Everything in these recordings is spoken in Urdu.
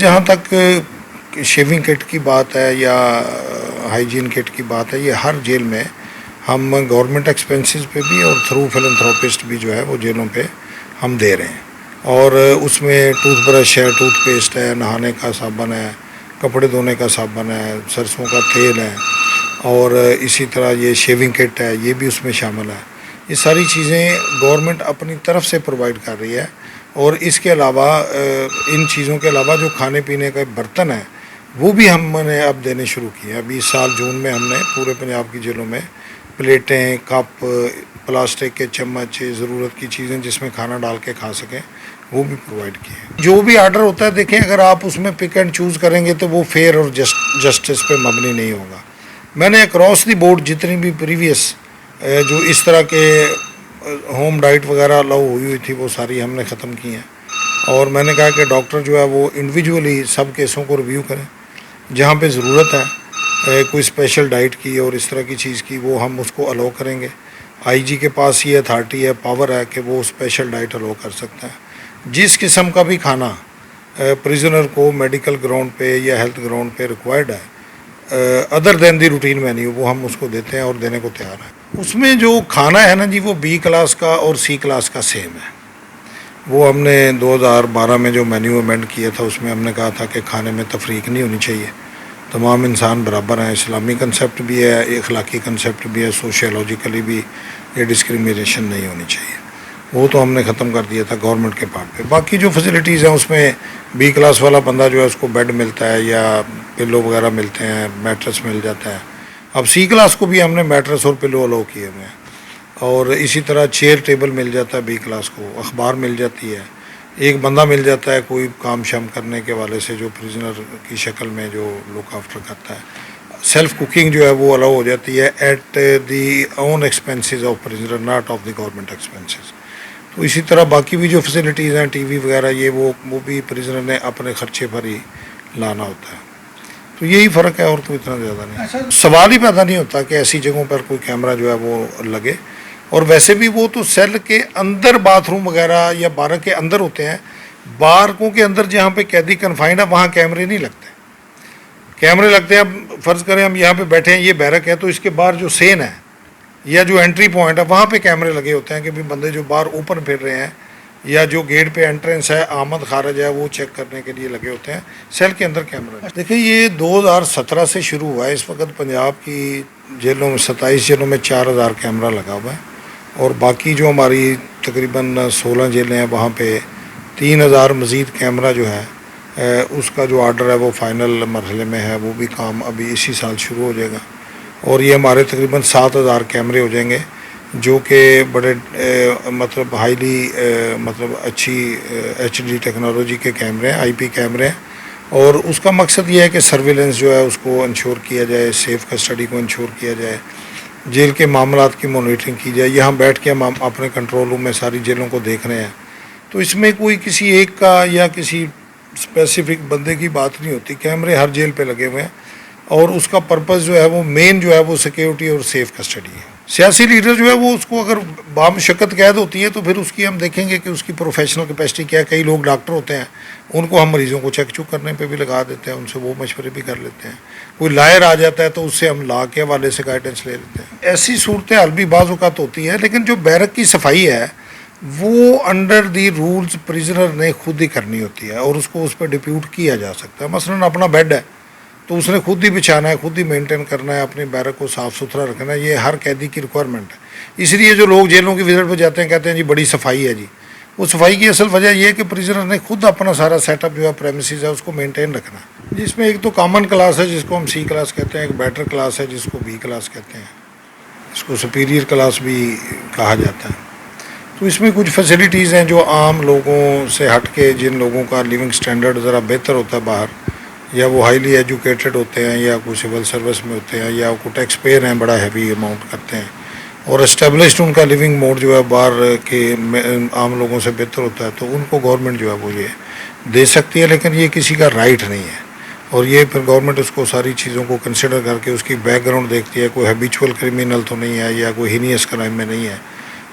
جہاں تک شیونگ کٹ کی بات ہے یا ہائیجین کٹ کی بات ہے، یہ ہر جیل میں ہم گورنمنٹ ایکسپینسز پہ بھی اور تھرو فلنتھراپسٹ بھی جو ہے وہ جیلوں پہ ہم دے رہے ہیں. اور اس میں ٹوتھ برش ہے، ٹوتھ پیسٹ ہے، نہانے کا صابن ہے، کپڑے دھونے کا صابن ہے، سرسوں کا تیل ہے، اور اسی طرح یہ شیونگ کٹ ہے، یہ بھی اس میں شامل ہے. یہ ساری چیزیں گورنمنٹ اپنی طرف سے پرووائڈ کر رہی ہے. اور اس کے علاوہ ان چیزوں کے علاوہ جو کھانے پینے کا برتن ہے وہ بھی ہم نے اب دینے شروع کیے ہیں. ابھی اس سال جون میں ہم نے پورے پنجاب کی جیلوں میں پلیٹیں، کپ، پلاسٹک کے چمچ، ضرورت کی چیزیں جس میں کھانا ڈال کے کھا سکیں وہ بھی پرووائڈ کیے ہیں. جو بھی آرڈر ہوتا ہے دیکھیں، اگر آپ اس میں پک اینڈ چوز کریں گے تو وہ فیئر اور جسٹس پہ مبنی نہیں ہوگا. میں نے اکراس دی بورڈ جتنی بھی پریویس جو اس طرح کے ہوم ڈائٹ وغیرہ الاؤ ہوئی تھی وہ ساری ہم نے ختم کی ہیں. اور میں نے کہا کہ ڈاکٹر جو ہے وہ انڈیویجولی سب کیسوں کو ریویو کریں، جہاں پہ ضرورت ہے کوئی اسپیشل ڈائٹ کی اور اس طرح کی چیز کی وہ ہم اس کو الاؤ کریں گے. آئی جی کے پاس یہ اتھارٹی ہے، پاور ہے کہ وہ اسپیشل ڈائٹ الاؤ کر سکتا ہے. جس قسم کا بھی کھانا پریزنر کو میڈیکل گراؤنڈ پہ یا ہیلتھ گراؤنڈ پہ ریکوائرڈ ہے other than the routine menu, وہ ہم اس کو دیتے ہیں اور دینے کو تیار ہیں. اس میں جو کھانا ہے نا جی، وہ بی کلاس کا اور سی کلاس کا سیم ہے. وہ ہم نے 2012 میں جو مینیو امینڈ کیا تھا اس میں ہم نے کہا تھا کہ کھانے میں تفریق نہیں ہونی چاہیے، تمام انسان برابر ہیں. اسلامی کنسیپٹ بھی ہے، اخلاقی کنسیپٹ بھی ہے، سوشیولوجیکلی بھی یہ ڈسکریمنیشن نہیں ہونی چاہیے. وہ تو ہم نے ختم کر دیا تھا گورنمنٹ کے پارٹ پہ. باقی جو فیسلٹیز ہیں اس میں بی کلاس والا بندہ جو ہے اس کو بیڈ ملتا ہے یا پلو وغیرہ ملتے ہیں، میٹرس مل جاتا ہے. اب سی کلاس کو بھی ہم نے میٹرس اور پلو الاؤ کیے ہوئے ہیں. اور اسی طرح چیئر ٹیبل مل جاتا ہے بی کلاس کو، اخبار مل جاتی ہے، ایک بندہ مل جاتا ہے کوئی کام شام کرنے کے والے سے جو پریزنر کی شکل میں جو لک آفٹر کرتا ہے. سیلف کوکنگ جو ہے وہ الاؤ ہو جاتی ہے at the own expenses of prisoner, not of the government expenses. تو اسی طرح باقی بھی جو فیسلٹیز ہیں، ٹی وی وغیرہ، یہ وہ بھی پریزنر نے اپنے خرچے پر ہی لانا ہوتا ہے. تو یہی فرق ہے اور کوئی اتنا زیادہ نہیں. سوال ہی پیدا نہیں ہوتا کہ ایسی جگہوں پر کوئی کیمرہ جو ہے وہ لگے. اور ویسے بھی وہ تو سیل کے اندر باتھ روم وغیرہ یا بارک کے اندر ہوتے ہیں. بارکوں کے اندر جہاں پہ قیدی کنفائنڈ ہے وہاں کیمرے نہیں لگتے. کیمرے لگتے ہیں، فرض کریں ہم یہاں پہ بیٹھے ہیں، یہ بیرک ہے، تو اس کے باہر جو سین ہے یا جو انٹری پوائنٹ ہے وہاں پہ کیمرے لگے ہوتے ہیں کہ بھی بندے جو باہر اوپر پھر رہے ہیں یا جو گیٹ پہ انٹرنس ہے، آمد خارج ہے، وہ چیک کرنے کے لیے لگے ہوتے ہیں. سیل کے اندر کیمرہ. دیکھیں یہ 2017 سے شروع ہوا ہے. اس وقت پنجاب کی جیلوں میں 27 جیلوں میں 4000 کیمرہ لگا ہوا ہے. اور باقی جو ہماری تقریباً 16 جیلیں ہیں وہاں پہ 3000 مزید کیمرہ جو ہے اس کا جو آرڈر ہے وہ فائنل مرحلے میں ہے. وہ بھی کام ابھی اسی سال شروع ہو جائے گا. اور یہ ہمارے تقریباً 7000 کیمرے ہو جائیں گے جو کہ بڑے مطلب ہائیلی مطلب اچھی ایچ ڈی ٹیکنالوجی کے کیمرے ہیں، آئی پی کیمرے ہیں. اور اس کا مقصد یہ ہے کہ سرویلنس جو ہے اس کو انشور کیا جائے، سیف کسٹڈی کو انشور کیا جائے، جیل کے معاملات کی مانیٹرنگ کی جائے. یہاں بیٹھ کے ہم اپنے کنٹرول روم میں ساری جیلوں کو دیکھ رہے ہیں. تو اس میں کوئی کسی ایک کا یا کسی اسپیسیفک بندے کی بات نہیں ہوتی. کیمرے ہر جیل پہ لگے ہوئے ہیں اور اس کا پرپز جو ہے وہ مین جو ہے وہ سیکیورٹی اور سیف کسٹڈی ہے. سیاسی لیڈر جو ہے وہ اس کو اگر بامشقت قید ہوتی ہے تو پھر اس کی ہم دیکھیں گے کہ اس کی پروفیشنل کیپیسٹی کیا ہے. کئی لوگ ڈاکٹر ہوتے ہیں، ان کو ہم مریضوں کو چیک چک کرنے پہ بھی لگا دیتے ہیں، ان سے وہ مشورے بھی کر لیتے ہیں. کوئی لائر آ جاتا ہے تو اس سے ہم لا کے حوالے سے گائیڈنس لے لیتے ہیں. ایسی صورتحال بھی بعض اوقات ہوتی ہے، لیکن جو بیرک کی صفائی ہے وہ انڈر دی رولز پریزنر نے خود ہی کرنی ہوتی ہے اور اس کو اس پہ ڈپیوٹ کیا جا سکتا ہے. مثلاً اپنا بیڈ ہے تو اس نے خود ہی بچھانا ہے، خود ہی مینٹین کرنا ہے، اپنی بیرک کو صاف ستھرا رکھنا ہے. یہ ہر قیدی کی ریکوائرمنٹ ہے. اس لیے جو لوگ جیلوں کی وزٹ پہ جاتے ہیں کہتے ہیں جی بڑی صفائی ہے. جی وہ صفائی کی اصل وجہ یہ ہے کہ پریزنر نے خود اپنا سارا سیٹ اپ جو ہے پریمیسز ہے اس کو مینٹین رکھنا ہے. جس میں ایک تو کامن کلاس ہے جس کو ہم سی کلاس کہتے ہیں، ایک بیٹر کلاس ہے جس کو بی کلاس کہتے ہیں، اس کو سپیریئر کلاس بھی کہا جاتا ہے. تو اس میں کچھ فیسلٹیز ہیں جو عام لوگوں سے ہٹ کے، جن لوگوں کا لیونگ سٹینڈرڈ ذرا بہتر ہوتا ہے باہر، یا وہ ہائیلی ایجوکیٹڈ ہوتے ہیں یا کوئی سول سروس میں ہوتے ہیں یا کوئی ٹیکس پیئر ہیں، بڑا ہیوی اماؤنٹ کرتے ہیں، اور اسٹیبلشڈ ان کا لیونگ موڈ جو ہے باہر کے عام لوگوں سے بہتر ہوتا ہے، تو ان کو گورنمنٹ جو ہے وہ یہ دے سکتی ہے. لیکن یہ کسی کا رائٹ نہیں ہے. اور یہ پھر گورنمنٹ اس کو ساری چیزوں کو کنسیڈر کر کے اس کی بیک گراؤنڈ دیکھتی ہے، کوئی ہیبیچول کرمینل تو نہیں ہے یا کوئی ہینیس کرائم میں نہیں ہے،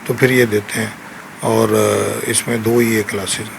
تو پھر یہ دیتے ہیں. اور اس میں 2 ہی کلاسز ہیں.